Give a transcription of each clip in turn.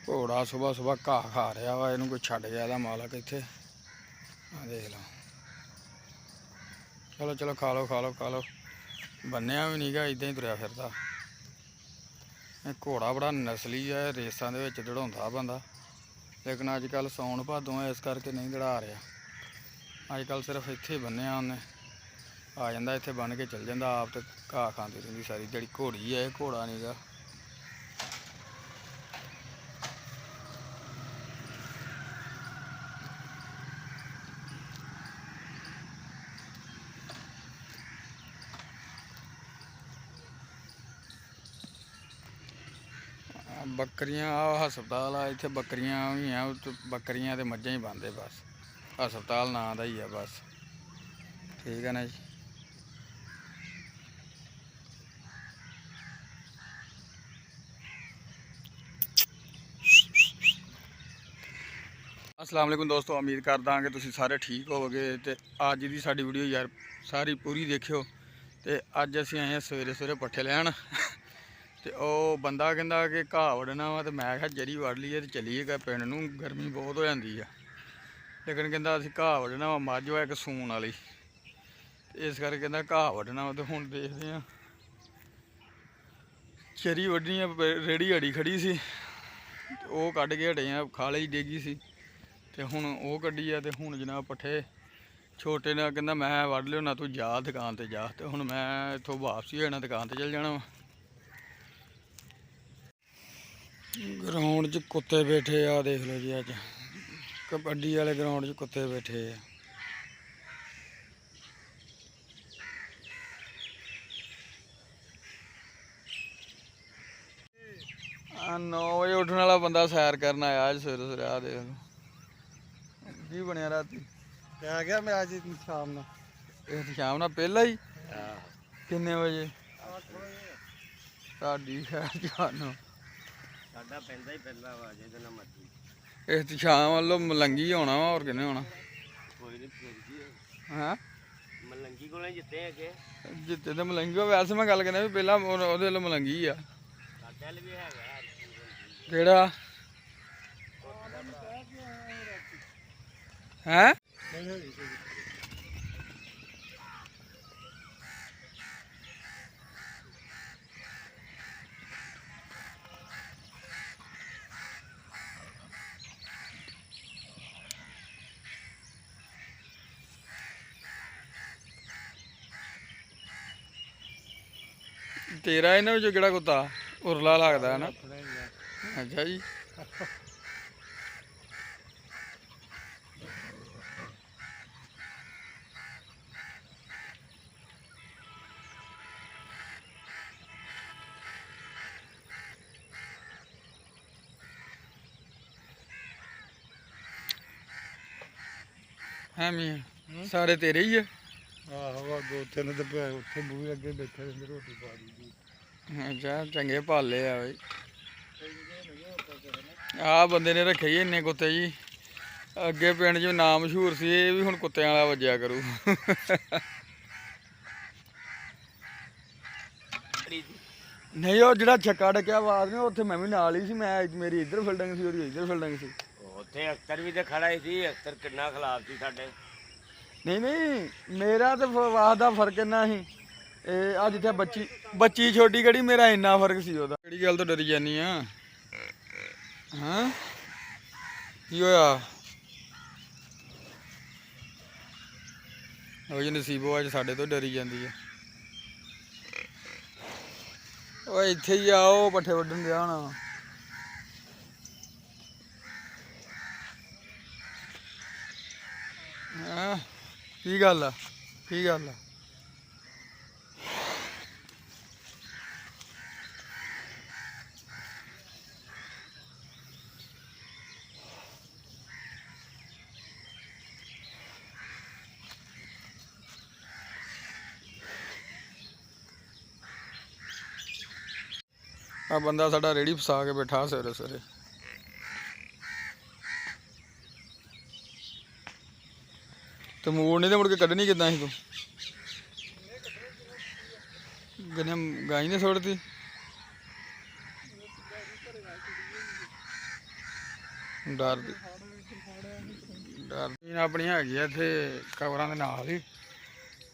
घोड़ा सुबह सुबह घाह खा रहा वा, इनू कोई छड़ गया था मालक इत्थे। देख लो, चलो चलो खा लो खा लो खा लो। बन्निया भी नहीं गा, इदां ही तुरया फिरदा। घोड़ा बड़ा नस्ली है, रेसां दे विच दड़ाउंदा बंदा, लेकिन अजकल सौन भादों है इस करके नहीं दड़ा रहा। अजकल सिर्फ इत्थे बन्निया उन्हें, आ जांदा इत्थे बन के चल जांदा आप, तो घाह खांदी रहिंदी सारी दिहाड़ी। घोड़ी है, घोड़ा नहीं गा। बकरियां आ हस्पताल आ इत्थे, बकरियां भी हैं, बकरियां ते मज्झां ही बंदे बस। हस्पताल नां दा ही है बस, ठीक है ना जी। अस्सलाम वालेकुम दोस्तों, उम्मीद करदा कि तुसीं सारे ठीक होवोगे। ते अज दी साडी वीडियो यार सारी पूरी देखियो। ते अज असीं आए हैं सवेरे सवेरे पट्ठे लैन। ते ओह बंदा कहंदा कि घाह वड्ढना वा, ते मैं आखेआ जरी वड्ढ लईए ते चलीए गै पिंड नूं, गर्मी बहुत हो जांदी आ। लेकिन कहंदा असीं घाह वड्ढना वा, मझ वा इक सून वाली, इस करके कहंदा घाह वड्ढना वा। ते हुण देखदे आं, चरी वड्ढनी आ, रेड़ी अड़ी खड़ी सी, ओह कड्ढ के हटे आ, खाले च डेगी सी, ते हुण ओह कड्ढी आ। ते हुण जनाब पट्ठे छोटे ने कहंदा मैं वड्ढ लिओ ना, तूं जा दुकान ते जा। ते हुण मैं इत्थों वापसी हो जाना, दुकान ते चल जाना वा। ग्राउंड च कुत्ते बैठे आ, देख लो जी। अज कबड्डी वाले ग्राउंड च कुत्ते बैठे आ। 9 बजे उठने वाला बंदा सैर करन आया अज सवेरे सवेरे। आ देख लो की बनया राती। आ गया मैं आज शाम ना, शाम ना पहला ही किन्ने बजे साडी खैर जानो साडा पैंदा ही पहला वा, जेदे नाल मर्जी इस शाम वालों मलंगी होना वा, और किन्ने होना। कोई नहीं फिर हैं मलंगी कोले जित्ते अगे, जित्ते तो मलंगी हो। वैसे मैं गल करना भी पहला ओहदे वालों मलंगी आ। साडे वाल भी हैगा केड़ा हैं। तेरा इन्हां विचों केड़ा कुत्ता उरला लगदा है ना। अच्छा जी, है मियां सारे तेरे ही है। आहो दो तीन तो उत्थे बूहे अगे बैठे रहंदे, रोटी पा दी। अच्छा चंगे पाले आ बई। आ बंदे ने रखे ही इन्ने कुत्ते जी। अगे पिंड च नाम मशहूर सी, ये भी हुण कुत्तेआं वाला वज्जेआ करू। नहीं वो जिहड़ा छक्का डकिया आवाज ने, उत्थे मैं भी नाल ही सी। मैं मेरी इधर फील्डिंग सी, ओहदी इधर फील्डिंग सी। उत्थे अख्तर भी तो खड़ा ही सी, अख्तर कितना खिलाफ सी साडे। नहीं नहीं मेरा तो वाह दा फर्क इन्ना ही। आ जिथे बच्ची बच्ची छोटी कड़ी, मेरा इन्ना फर्क सी ओहदा। केड़ी गल तो डरी जानी आ। हाँ की होया। ਉਹ ਜੀ ਨਸੀਬੋ ਅੱਜ ਸਾਡੇ ਤੋਂ ਡਰੀ ਜਾਂਦੀ ਹੈ। ਉਹ ਇੱਥੇ ਹੀ ਆ, ਉਹ ਪੱਠੇ ਵੱਢਣ ਗਿਆ ਹੋਣਾ। ਹਾਂ ਕੀ ਗੱਲ ਆ, ਕੀ ਗੱਲ ਆ। ਆ ਬੰਦਾ ਸਾਡਾ ਰੇੜੀ ਫਸਾ ਕੇ ਬੈਠਾ ਸਵੇਰੇ ਸਵੇਰੇ। ਤੇ ਮੋੜਨੀ ਤੇ ਮੁੜ ਕੇ ਕੱਢਣੀ ਕਿੱਦਾਂ ਸੀ ਤੂੰ। ਗਨੇ ਗਾਈ ਨੇ ਸੁੱਟਤੀ। ਡਰ ਜ਼ਮੀਨ ਆਪਣੀ ਹੈਗੀ ਆ ਇੱਥੇ ਕਬਰਾਂ ਦੇ ਨਾਲ ਹੀ।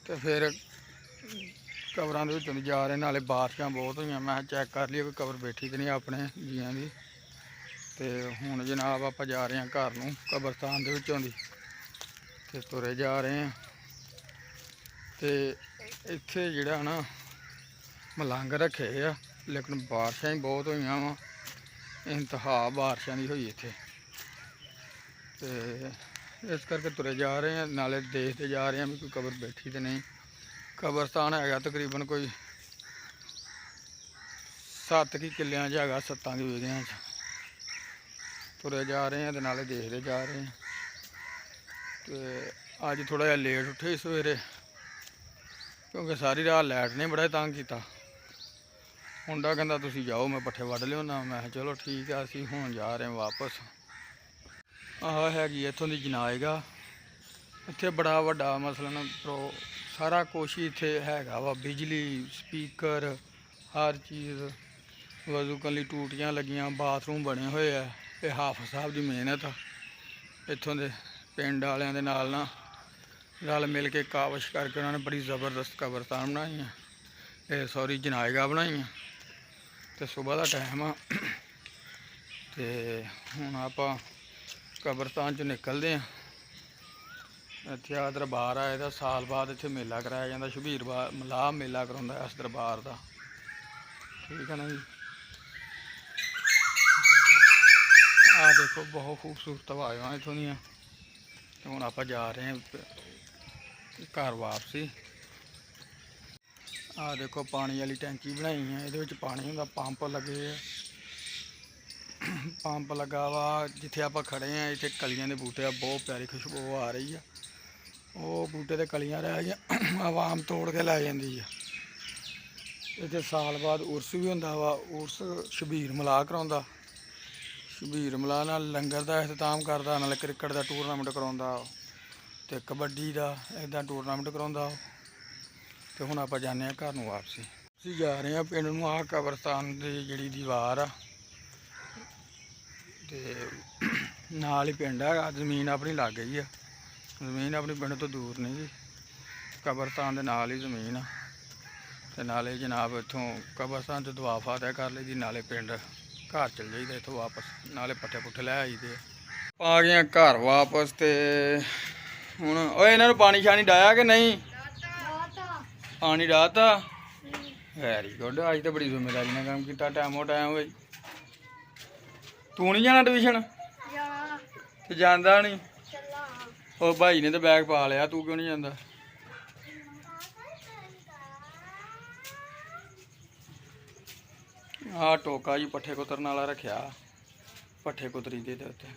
ਤੇ ਫਿਰ ਕਬਰਾਂ ਦੇ ਵਿੱਚੋਂ ਦੀ ਜਾ ਰਹੇ, ਨਾਲੇ ਬਾਰਿਸ਼ਾਂ ਬਹੁਤ ਹੋਈਆਂ। ਮੈਂ ਚੈੱਕ ਕਰ ਲਈ ਕੋਈ ਕਬਰ ਬੈਠੀ ਤੇ ਨਹੀਂ ਆਪਣੇ ਜੀਆਂ ਦੀ। ਤੇ ਹੁਣ ਜਨਾਬ ਆਪਾਂ ਜਾ ਰਹੇ ਹਾਂ ਘਰ ਨੂੰ ਕਬਰਸਤਾਨ ਦੇ ਵਿੱਚੋਂ ਦੀ, ਤੇ ਤੁਰੇ ਜਾ ਰਹੇ ਹਾਂ। ਤੇ ਇੱਥੇ ਜਿਹੜਾ ਨਾ ਮਲੰਗ ਰੱਖੇ ਆ, ਲੇਕਿਨ ਬਾਰਿਸ਼ਾਂ ਹੀ ਬਹੁਤ ਹੋਈਆਂ ਵਾ, ਇੰਤਹਾ ਬਾਰਿਸ਼ਾਂ ਦੀ ਹੋਈ ਇੱਥੇ। ਤੇ ਇਸ ਕਰਕੇ ਤੁਰੇ ਜਾ ਰਹੇ ਹਾਂ, ਨਾਲੇ ਦੇਖਦੇ ਜਾ ਰਹੇ ਹਾਂ ਵੀ ਕੋਈ ਕਬਰ ਬੈਠੀ ਤੇ ਨਹੀਂ। ਕਬਰਸਤਾਨ ਹੈਗਾ ਤਕਰੀਬਨ ਕੋਈ 7 ਕਿੱਲਿਆਂ 'ਚ ਹੈਗਾ, 7 ਦੀ ਵੇਲਿਆਂ 'ਚ। ਤੁਰੇ ਜਾ ਰਹੇ ਹਾਂ ਤੇ ਨਾਲੇ ਦੇਖਦੇ ਜਾ ਰਹੇ ਹਾਂ। ਤੇ ਅੱਜ ਥੋੜ੍ਹਾ ਜਿਹਾ ਲੇਟ ਉੱਠੇ ਸਵੇਰੇ, ਕਿਉਂਕਿ ਸਾਰੀ ਰਾਤ ਲਾਈਟ ਨੇ ਬੜਾ ਤੰਗ ਕੀਤਾ। ਮੁੰਡਾ ਕਹਿੰਦਾ ਤੁਸੀਂ ਜਾਓ, ਮੈਂ ਪੱਠੇ ਵੱਢ ਲਿਆਉਣਾ। ਮੈਂ ਕਿਹਾ ਚਲੋ ਠੀਕ ਆ। ਅਸੀਂ ਹੁਣ ਜਾ ਰਹੇ ਹਾਂ ਵਾਪਸ। ਆਹ ਹੈਗੀ ਇੱਥੋਂ ਦੀ ਜਨਾਇਗਾ। ਇੱਥੇ ਬੜਾ ਵੱਡਾ ਮਸਲਨ ਸਾਰਾ ਕੁਛ ਹੀ ਇੱਥੇ ਹੈਗਾ ਵਾ, ਬਿਜਲੀ, ਸਪੀਕਰ, ਹਰ ਚੀਜ਼। ਵਜ਼ੂ ਕਰਨ ਲਈ ਟੂਟੀਆਂ ਲੱਗੀਆਂ, ਬਾਥਰੂਮ ਬਣੇ ਹੋਏ ਆ। ਇਹ ਹਾਫਿਜ਼ ਸਾਹਿਬ ਦੀ ਮਿਹਨਤ ਆ। ਇੱਥੋਂ ਦੇ ਪਿੰਡ ਵਾਲਿਆਂ ਦੇ ਨਾਲ ਨਾ ਰਲ ਮਿਲ ਕੇ ਕਾਵਿਸ਼ ਕਰਕੇ ਉਹਨਾਂ ਨੇ ਬੜੀ ਜ਼ਬਰਦਸਤ ਕਬਰਸਤਾਨ ਬਣਾਈ ਆ। ਇਹ ਸੌਰੀ ਜਨਾਇਗਾ ਬਣਾਈ ਆ। ਤੇ ਸੁਬਾਹ ਦਾ ਟਾਈਮ ਆ ਤੇ ਹੁਣ ਆਪਾਂ ਕਬਰਸਤਾਨ 'ਚ ਨਿਕਲਦੇ ਹਾਂ। ਇੱਥੇ ਆ ਦਰਬਾਰ ਆ, ਇਹਦਾ ਸਾਲ ਬਾਅਦ ਇੱਥੇ ਮੇਲਾ ਕਰਾਇਆ ਜਾਂਦਾ। ਸ਼ਬੀਰ ਮਲਾਹ ਮੇਲਾ ਕਰਾਉਂਦਾ ਇਸ ਦਰਬਾਰ ਦਾ, ਠੀਕ ਹੈ ਨਾ ਜੀ। ਆਹ ਦੇਖੋ ਬਹੁਤ ਖੂਬਸੂਰਤ ਆਵਾਜ਼ਾਂ ਇੱਥੋਂ ਦੀਆਂ। ਤੇ ਹੁਣ ਆਪਾਂ ਜਾ ਰਹੇ ਹਾਂ ਘਰ ਵਾਪਸੀ। ਆਹ ਦੇਖੋ ਪਾਣੀ ਵਾਲੀ ਟੈਂਕੀ ਬਣਾਈ ਹੈ, ਇਹਦੇ ਵਿੱਚ ਪਾਣੀ ਹੁੰਦਾ। ਪੰਪ ਲੱਗੇ ਆ, ਪੰਪ ਲੱਗਾ ਵਾ। ਜਿੱਥੇ ਆਪਾਂ ਖੜੇ ਆ ਇੱਥੇ ਕਲੀਆਂ ਦੇ ਬੂਟੇ ਆ, ਬਹੁਤ ਪਿਆਰੀ ਖੁਸ਼ਬੂ ਆ ਰਹੀ ਆ। ਉਹ ਬੂਟੇ ਤੇ ਕਲੀਆਂ ਰਹਿ ਗਈਆਂ, ਆਵਾਮ ਤੋੜ ਕੇ ਲੈ ਜਾਂਦੀ ਆ। ਇੱਥੇ ਸਾਲ ਬਾਅਦ ਉਰਸ ਵੀ ਹੁੰਦਾ ਵਾ। ਉਰਸ ਸ਼ਬੀਰ ਮਲਾਹ ਕਰਾਉਂਦਾ। ਸ਼ਬੀਰ ਮਲਾਹ ਨਾਲ ਲੰਗਰ ਦਾ ਇਖਤਤਾਮ ਕਰਦਾ, ਨਾਲ ਕ੍ਰਿਕਟ ਦਾ ਟੂਰਨਾਮੈਂਟ ਕਰਾਉਂਦਾ ਤੇ ਕਬੱਡੀ ਦਾ ਇੱਦਾਂ ਟੂਰਨਾਮੈਂਟ ਕਰਾਉਂਦਾ। ਤੇ ਹੁਣ ਆਪਾਂ ਜਾਂਦੇ ਹਾਂ ਘਰ ਨੂੰ ਵਾਪਸੀ। ਅਸੀਂ ਜਾ ਰਹੇ ਹਾਂ ਪਿੰਡ ਨੂੰ। ਆਹ ਕਬਰਸਤਾਨ ਦੀ ਜਿਹੜੀ ਦੀਵਾਰ ਆ ਤੇ ਨਾਲ ਹੀ ਪਿੰਡ ਆ। ਜ਼ਮੀਨ ਆਪਣੀ ਲੱਗ ਗਈ ਆ, ਜ਼ਮੀਨ ਆਪਣੀ ਪਿੰਡ ਤੋਂ ਦੂਰ ਨਹੀਂ ਜੀ, ਕਬਰਸਤਾਨ ਦੇ ਨਾਲ ਹੀ ਜ਼ਮੀਨ ਆ। ਤੇ ਨਾਲੇ ਜਨਾਬ ਇੱਥੋਂ ਕਬਰਸਤਾਨ 'ਚ ਦੁਆ ਫਾਤਿਹਾ ਕਰ ਲਈ ਦੀ, ਨਾਲੇ ਪਿੰਡ ਘਰ ਚਲ ਜਾਈਦਾ ਇੱਥੋਂ ਵਾਪਸ, ਨਾਲੇ ਪੱਠੇ ਪੁੱਠੇ ਲੈ ਆਈਦੇ। ਆ ਗਏ ਘਰ ਵਾਪਸ। ਤੇ ਹੁਣ ਓਏ ਇਹਨਾਂ ਨੂੰ ਪਾਣੀ ਸ਼ਾਣੀ ਡਾਇਆ ਕਿ ਨਹੀਂ? ਪਾਣੀ ਡਾਤਾ। Very good. ਅੱਜ ਤਾਂ ਬੜੀ ਜ਼ਿੰਮੇਵਾਰੀ ਨਾਲ ਕੰਮ ਕੀਤਾ। ਟਾਈਮੋ ਟਾਈਮ ਬਈ। ਤੂੰ ਨਹੀਂ ਜਾਣਾ ਟਿਊਸ਼ਨ? ਤੇ ਜਾਂਦਾ ਨਹੀਂ? ਉਹ ਭਾਈ ਨੇ ਤਾਂ ਬੈਗ ਪਾ ਲਿਆ, ਤੂੰ ਕਿਉਂ ਨਹੀਂ ਜਾਂਦਾ? ਆਹ ਟੋਕਾ ਜੀ ਪੱਠੇ ਕੁਤਰਨ ਵਾਲਾ ਰੱਖਿਆ, ਪੱਠੇ ਕੁਤਰੀ ਦੇ ਉੱਤੇ।